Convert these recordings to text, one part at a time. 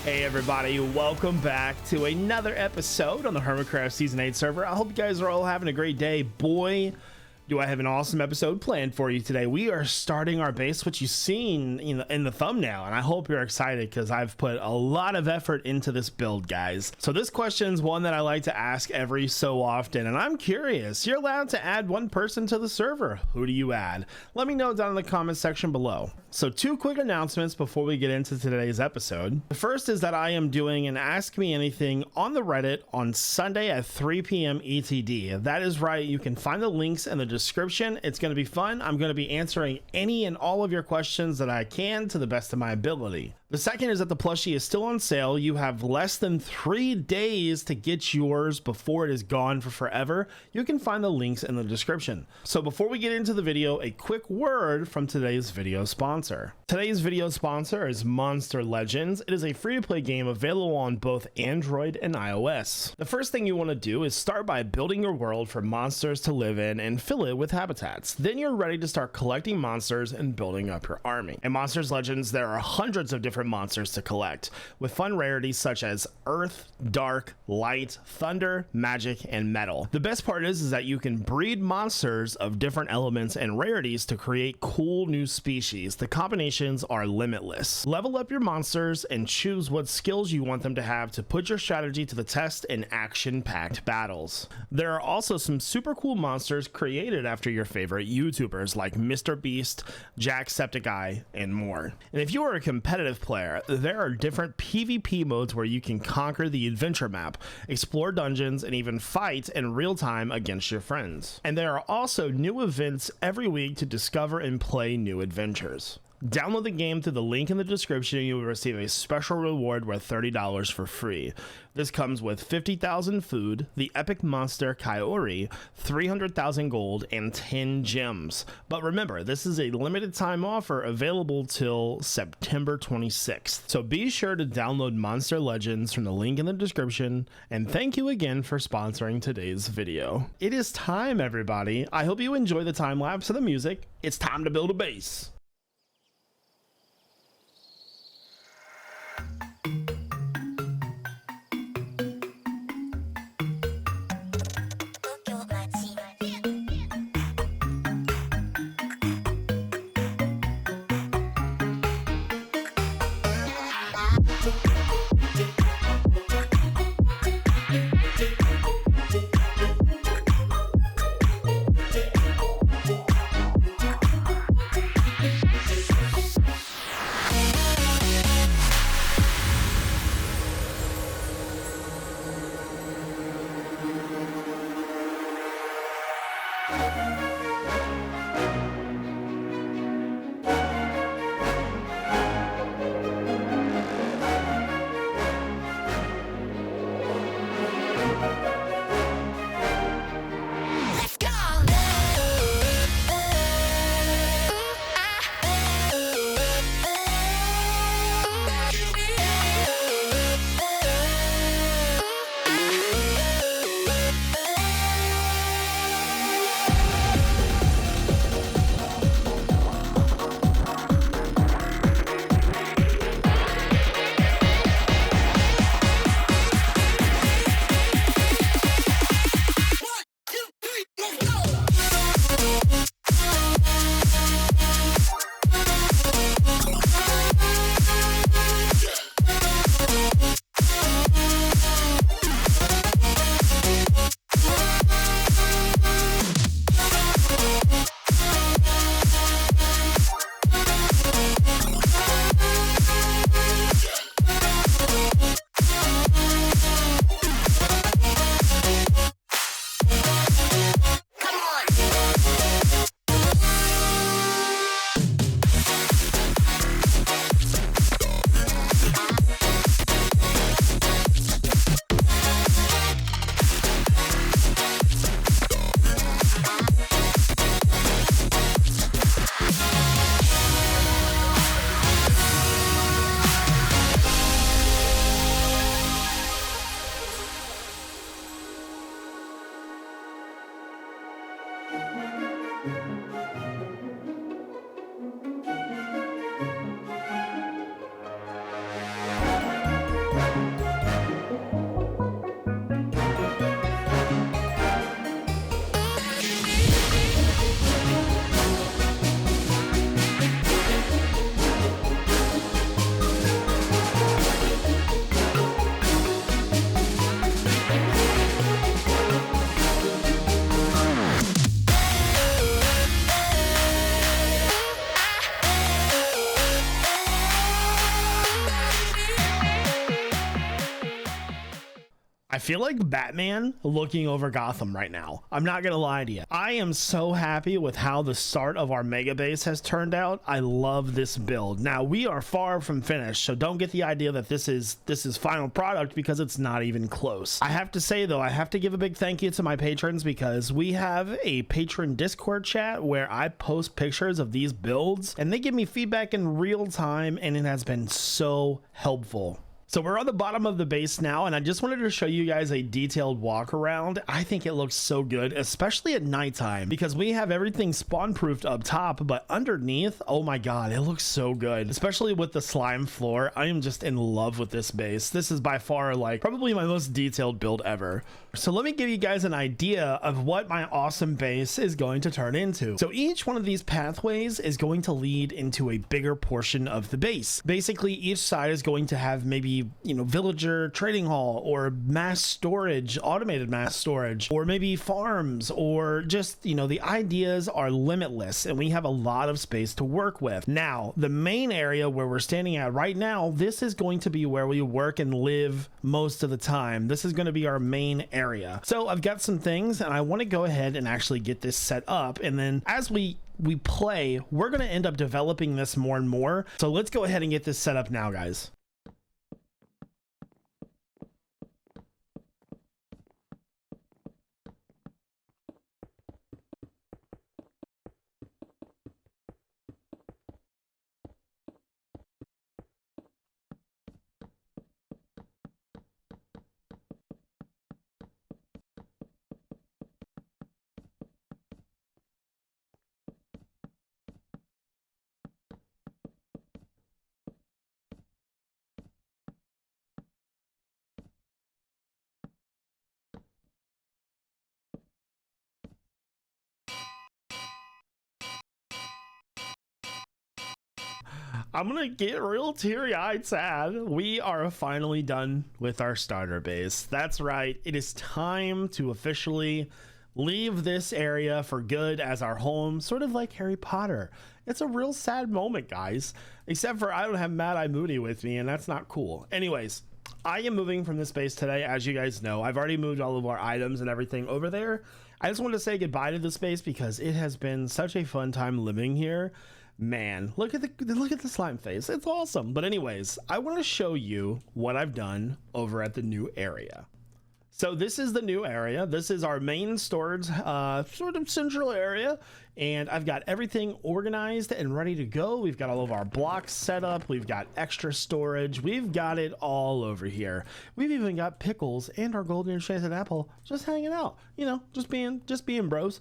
Hey everybody, welcome back to another episode on the Hermitcraft Season 8 server. I hope you guys are all having a great day. Boy, do I have an awesome episode planned for you today. We are starting our base, which you've seen in the thumbnail, and I hope you're excited because I've put a lot of effort into this build, guys. So this question is one that I like to ask every so often, and I'm curious. You're allowed to add one person to the server. Who do you add? Let me know down in the comment section below. So two quick announcements before we get into today's episode. The first is that I am doing an Ask Me Anything on the Reddit on Sunday at 3 p.m. ETD. That is right, you can find the links in the description. It's going to be fun. I'm going to be answering any and all of your questions that I can to the best of my ability. The second is that the plushie is still on sale. You have less than 3 days to get yours before it is gone for forever. You can find the links in the description. So before we get into the video, a quick word from today's video sponsor. Today's video sponsor is Monster Legends. It is a free-to-play game available on both Android and iOS. The first thing you want to do is start by building your world for monsters to live in and fill it with habitats. Then you're ready to start collecting monsters and building up your army. In Monster Legends, there are hundreds of different monsters to collect, with fun rarities such as Earth, Dark, Light, Thunder, Magic, and Metal. The best part is that you can breed monsters of different elements and rarities to create cool new species. The combinations are limitless. Level up your monsters and choose what skills you want them to have to put your strategy to the test in action-packed battles. There are also some super cool monsters created after your favorite YouTubers like Mr. Beast, Jacksepticeye, and more. And if you are a competitive player, there are different PvP modes where you can conquer the adventure map, explore dungeons, and even fight in real time against your friends. And there are also new events every week to discover and play new adventures. Download the game through the link in the description and you will receive a special reward worth $30 for free. This comes with 50,000 food, the epic monster Kaori, 300,000 gold, and 10 gems. But remember, this is a limited time offer available till September 26th. So be sure to download Monster Legends from the link in the description, and thank you again for sponsoring today's video. It is time, everybody. I hope you enjoy the time lapse of the music. It's time to build a base. I feel like Batman looking over Gotham right now. I'm not gonna lie to you. I am so happy with how the start of our mega base has turned out. I love this build. Now we are far from finished, so don't get the idea that this is final product, because it's not even close. I have to say though, I have to give a big thank you to my patrons, because we have a patron Discord chat where I post pictures of these builds and they give me feedback in real time, and it has been so helpful. So we're on the bottom of the base now, and I just wanted to show you guys a detailed walk around. I think it looks so good, especially at nighttime, because we have everything spawn proofed up top, but underneath, oh my god, it looks so good, especially with the slime floor. I am just in love with this base. This is by far like probably my most detailed build ever. So let me give you guys an idea of what my awesome base is going to turn into. So each one of these pathways is going to lead into a bigger portion of the base. Basically, each side is going to have maybe, you know, villager trading hall, or mass storage, automated mass storage, or maybe farms, or just, you know, the ideas are limitless and we have a lot of space to work with. Now, the main area where we're standing at right now, this is going to be where we work and live most of the time. This is going to be our main area. So I've got some things and I want to go ahead and actually get this set up, and then as we play, we're going to end up developing this more and more. So let's go ahead and get this set up now, guys. I'm gonna get real teary-eyed sad. We are finally done with our starter base. That's right, it is time to officially leave this area for good as our home, sort of like Harry Potter. It's a real sad moment, guys, except for I don't have Mad Eye Moody with me, and that's not cool. Anyways, I am moving from this base today, as you guys know. I've already moved all of our items and everything over there. I just wanted to say goodbye to this base because it has been such a fun time living here. Man, look at the slime face. It's awesome. But anyways, I want to show you what I've done over at the new area. So this is the new area. This is our main storage sort of central area, and I've got everything organized and ready to go. We've got all of our blocks set up. We've got extra storage. We've got it all over here. We've even got pickles and our golden enchanted apple just hanging out, you know, just being bros.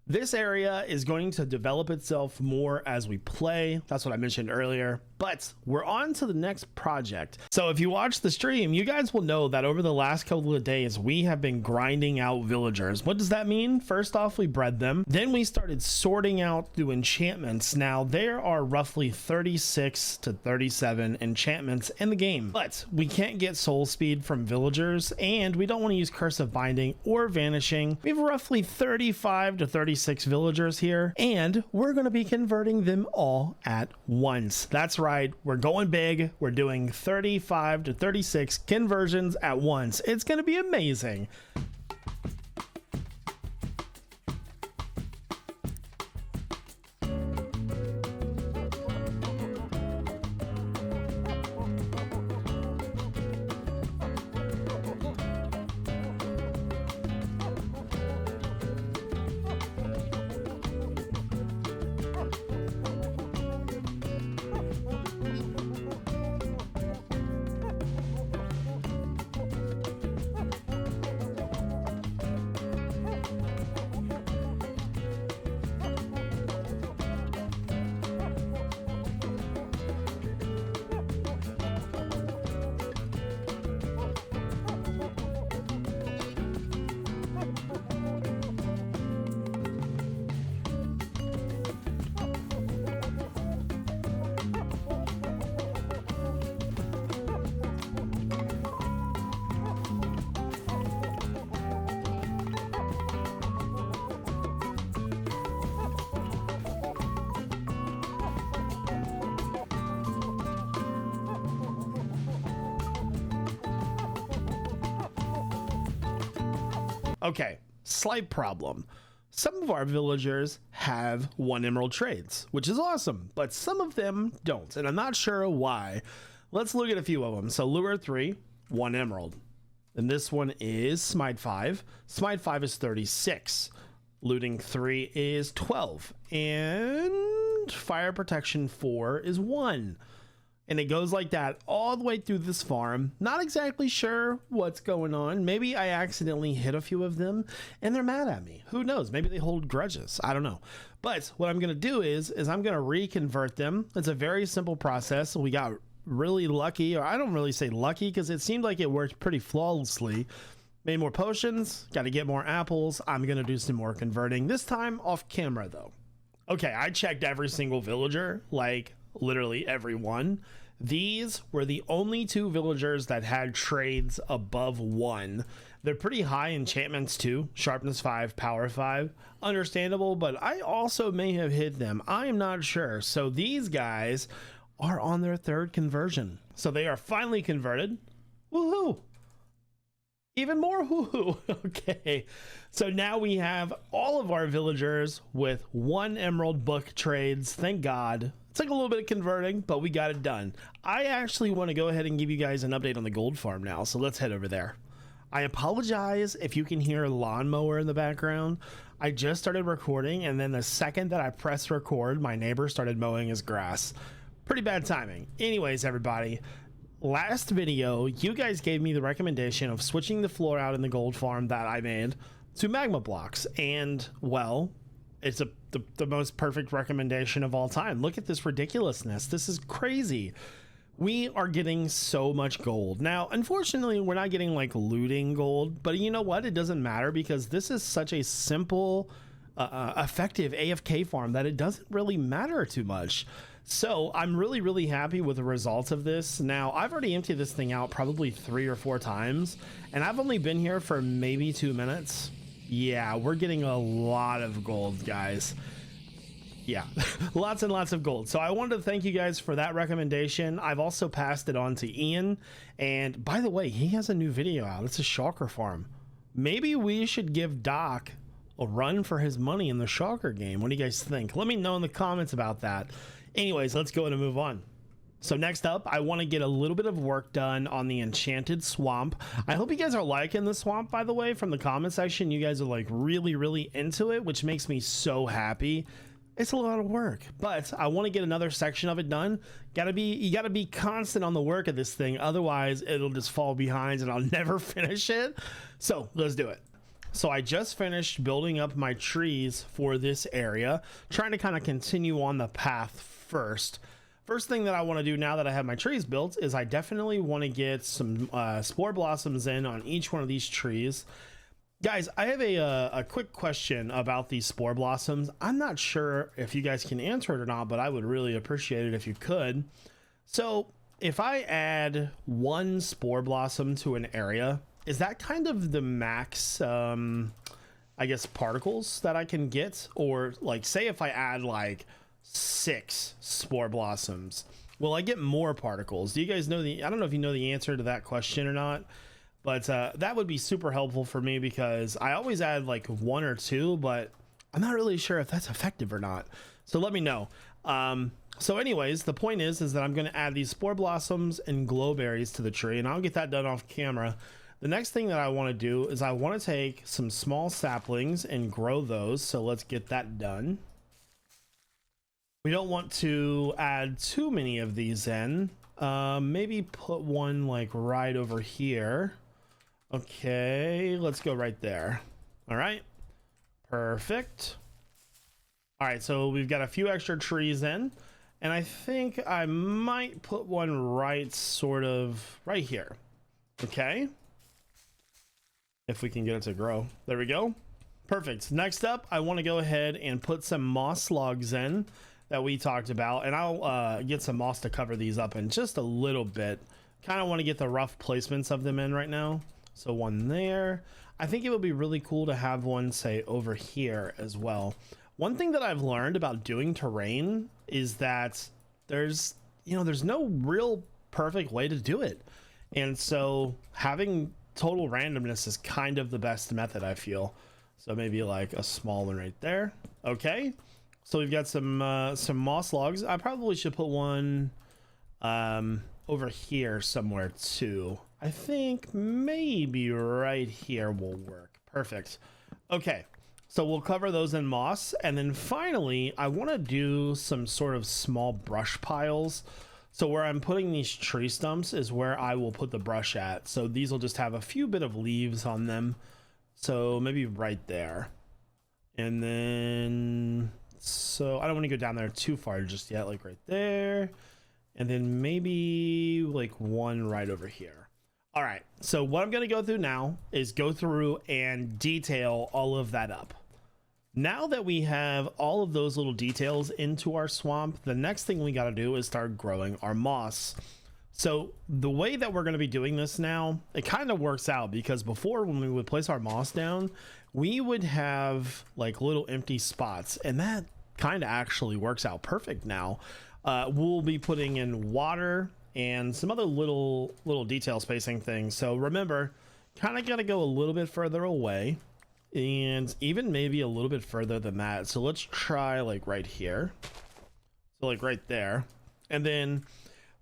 This area is going to develop itself more as we play. That's what I mentioned earlier, but we're on to the next project. So if you watch the stream, you guys will know that over the last couple of days, we have been grinding out villagers. What does that mean? First off, we bred them. Then we started sorting out through enchantments. Now there are roughly 36 to 37 enchantments in the game, but we can't get soul speed from villagers, and we don't want to use curse of binding or vanishing. We have roughly 35 to 36 villagers here, and we're going to be converting them all at once. That's right, we're going big. We're doing 35 to 36 conversions at once. It's going to be amazing. Okay, slight problem. Some of our villagers have 1 emerald trades, which is awesome, but some of them don't, and I'm not sure why. Let's look at a few of them. So Lure 3, 1 emerald. And this one is Smite 5. Smite 5 is 36. Looting 3 is 12. And Fire Protection 4 is 1. And it goes like that all the way through this farm. Not exactly sure what's going on. Maybe I accidentally hit a few of them and they're mad at me. Who knows? Maybe they hold grudges. I don't know. But what I'm going to do is I'm going to reconvert them. It's a very simple process. We got really lucky, or I don't really say lucky because it seemed like it worked pretty flawlessly. Made more potions, got to get more apples. I'm going to do some more converting, this time off camera though. Okay, I checked every single villager, like literally every one. These were the only 2 villagers that had trades above 1. They're pretty high enchantments too, sharpness 5, power 5. Understandable, but I also may have hit them. I am not sure. So these guys are on their 3rd conversion. So they are finally converted. Woohoo! Even more woohoo. Okay, so now we have all of our villagers with 1 emerald book trades. Thank God. It's like a little bit of converting, but we got it done. I actually want to go ahead and give you guys an update on the gold farm now, so let's head over there. I apologize if you can hear a lawnmower in the background. I just started recording, and then the second that I pressed record, my neighbor started mowing his grass. Pretty bad timing. Anyways, everybody, last video, you guys gave me the recommendation of switching the floor out in the gold farm that I made to Magma Blocks, and well, it's the most perfect recommendation of all time. Look at this ridiculousness. This is crazy. We are getting so much gold. Now, unfortunately, we're not getting like looting gold, but you know what? It doesn't matter because this is such a simple, effective AFK farm that it doesn't really matter too much. So I'm really happy with the results of this. Now, I've already emptied this thing out probably 3 or 4 times, and I've only been here for maybe 2 minutes. Yeah, we're getting a lot of gold, guys. Yeah, lots and lots of gold. So I wanted to thank you guys for that recommendation. I've also passed it on to Ian. And by the way, he has a new video out. It's a shulker farm. Maybe we should give Doc a run for his money in the shulker game. What do you guys think? Let me know in the comments about that. Anyways, let's go ahead and move on. So next up, I want to get a little bit of work done on the Enchanted Swamp. I hope you guys are liking the swamp, by the way, from the comment section. You guys are like really into it, which makes me so happy. It's a lot of work, but I want to get another section of it done. You gotta be constant on the work of this thing. Otherwise, it'll just fall behind and I'll never finish it. So let's do it. So I just finished building up my trees for this area, trying to kind of continue on the path first. First thing that I want to do now that I have my trees built is I definitely want to get some spore blossoms in on each one of these trees. Guys, I have a quick question about these spore blossoms. I'm not sure if you guys can answer it or not, but I would really appreciate it if you could. So if I add 1 spore blossom to an area, is that kind of the max, I guess, particles that I can get? Or like, say if I add like 6 spore blossoms, will I get more particles? Do you guys know I don't know if you know the answer to that question or not, but that would be super helpful for me because I always add like 1 or 2, but I'm not really sure if that's effective or not. So let me know. So anyways, the point is that I'm going to add these spore blossoms and glowberries to the tree, and I'll get that done off camera. The next thing that I want to do is I want to take some small saplings and grow those. So let's get that done. We don't want to add too many of these in. Maybe put one like right over here. Okay, let's go right there. All right, perfect. All right, so we've got a few extra trees in, and I think I might put one right sort of right here. Okay, if we can get it to grow. There we go. Perfect. Next up, I want to go ahead and put some moss logs in that we talked about, and I'll get some moss to cover these up in just a little bit. Kind of want to get the rough placements of them in right now. So one there. I think it would be really cool to have one, say, over here as well. One thing that I've learned about doing terrain is that there's no real perfect way to do it. And so having total randomness is kind of the best method, I feel. So maybe like a small one right there. Okay, so we've got some moss logs. I probably should put one over here somewhere too. I think maybe right here will work. Perfect. Okay, so we'll cover those in moss, and then finally I want to do some sort of small brush piles. So where I'm putting these tree stumps is where I will put the brush at. So these will just have a few bit of leaves on them. So maybe right there. And then, so I don't want to go down there too far just yet, like right there. And then maybe like one right over here. All right, so what I'm going to go through now is go through and detail all of that up. Now that we have all of those little details into our swamp, the next thing we got to do is start growing our moss. So the way that we're going to be doing this now, it kind of works out, because before, when we would place our moss down, we would have like little empty spots, and that kind of actually works out perfect now. We'll be putting in water and some other little detail spacing things. So remember, kind of got to go a little bit further away, and even maybe a little bit further than that. So let's try like right here. So like right there. And then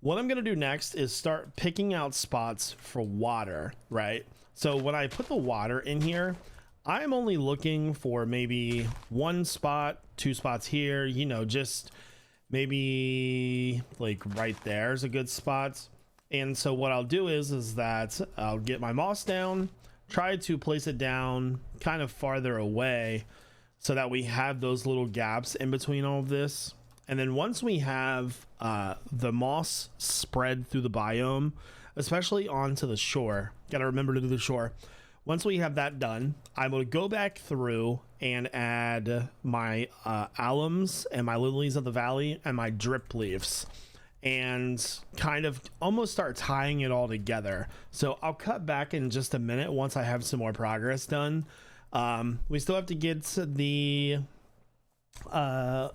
what I'm going to do next is start picking out spots for water, right? So when I put the water in here, I'm only looking for maybe one spot, two spots here, you know, just maybe like right there is a good spot. And so what I'll do is that I'll get my moss down, try to place it down kind of farther away so that we have those little gaps in between all of this. And then once we have the moss spread through the biome, especially onto the shore, gotta remember to do the shore. Once we have that done, I'm going to go back through and add my alums and my lilies of the valley and my drip leaves, and kind of almost start tying it all together. So I'll cut back in just a minute once I have some more progress done. We still have to get the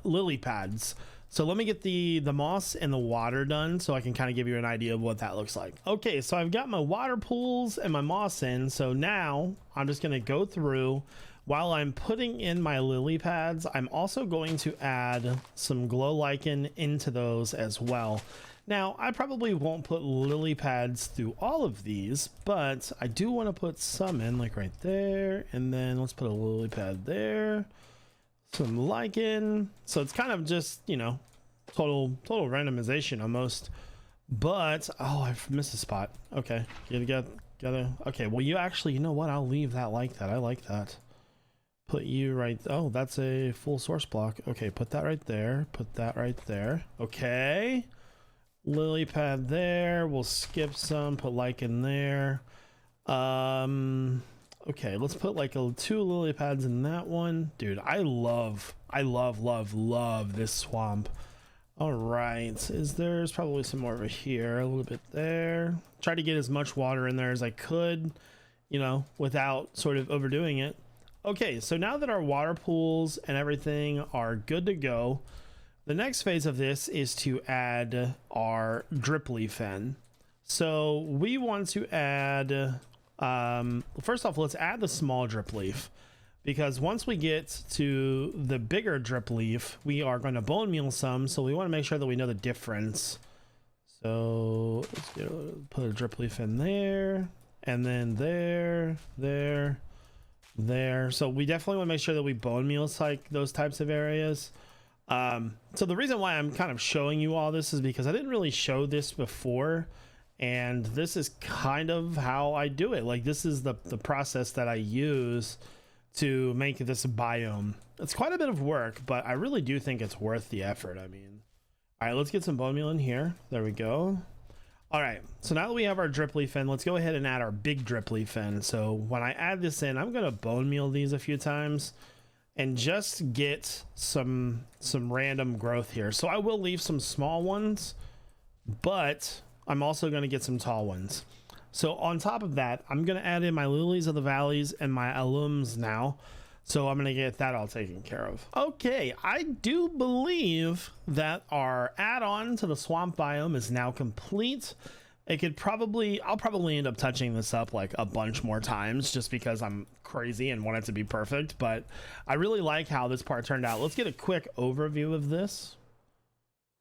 lily pads. So let me get the moss and the water done so I can kind of give you an idea of what that looks like. Okay, so I've got my water pools and my moss in. So now I'm just going to go through. While I'm putting in my lily pads, I'm also going to add some glow lichen into those as well. Now, I probably won't put lily pads through all of these, but I do want to put some in, like right there. And then let's put a lily pad there. Some lichen. So it's kind of just, you know, total randomization almost. But oh, I've missed a spot. Okay, gotta okay, well, you actually, you know what, I'll leave that like that. I like that. Put you right, oh, that's a full source block. Okay, put that right there, put that right there. Okay, lily pad there. We'll skip some, put lichen there. Okay, let's put like two lily pads in that one. Dude, I love this swamp. All right, there's probably some more over here, a little bit there. Try to get as much water in there as I could, you know, without sort of overdoing it. Okay, so now that our water pools and everything are good to go, the next phase of this is to add our drip leaf in. So we want to add, first off, let's add the small drip leaf, because once we get to the bigger drip leaf, we are going to bone meal some. So we want to make sure that we know the difference. So let's put a drip leaf in there, and then there. So we definitely want to make sure that we bone meal like those types of areas. So the reason why I'm kind of showing you all this is because I didn't really show this before, and this is kind of how I do it. Like, this is the process that I use to make this biome. It's quite a bit of work, but I really do think it's worth the effort. I mean, all right, let's get some bone meal in here. There we go. All right, so now that we have our drip leaf in, let's go ahead and add our big drip leaf in. So when I add this in, I'm gonna bone meal these a few times and just get some random growth here. So I will leave some small ones, but I'm also gonna get some tall ones. So on top of that, I'm gonna add in my lilies of the valleys and my alums now. So I'm gonna get that all taken care of. Okay, I do believe that our add-on to the swamp biome is now complete. It could probably, I'll probably end up touching this up like a bunch more times just because I'm crazy and want it to be perfect, but I really like how this part turned out. Let's get a quick overview of this.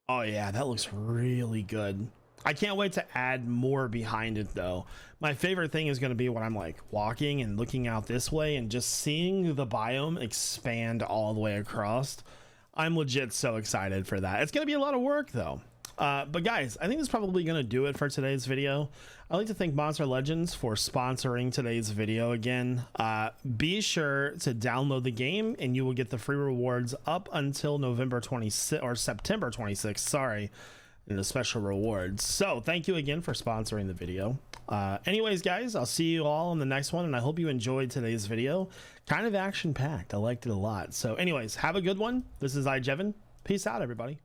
Oh yeah, that looks really good. I can't wait to add more behind it though. My favorite thing is going to be when I'm like walking and looking out this way and just seeing the biome expand all the way across. I'm legit so excited for that. It's going to be a lot of work though. But guys, I think that's probably going to do it for today's video. I'd like to thank Monster Legends for sponsoring today's video again. Be sure to download the game and you will get the free rewards up until November 26th or September 26th, sorry, and the special rewards. So thank you again for sponsoring the video. Anyways, guys, I'll see you all in the next one, and I hope you enjoyed today's video. Kind of action packed. I liked it a lot. So anyways, have a good one. This is iJevin. Peace out, everybody.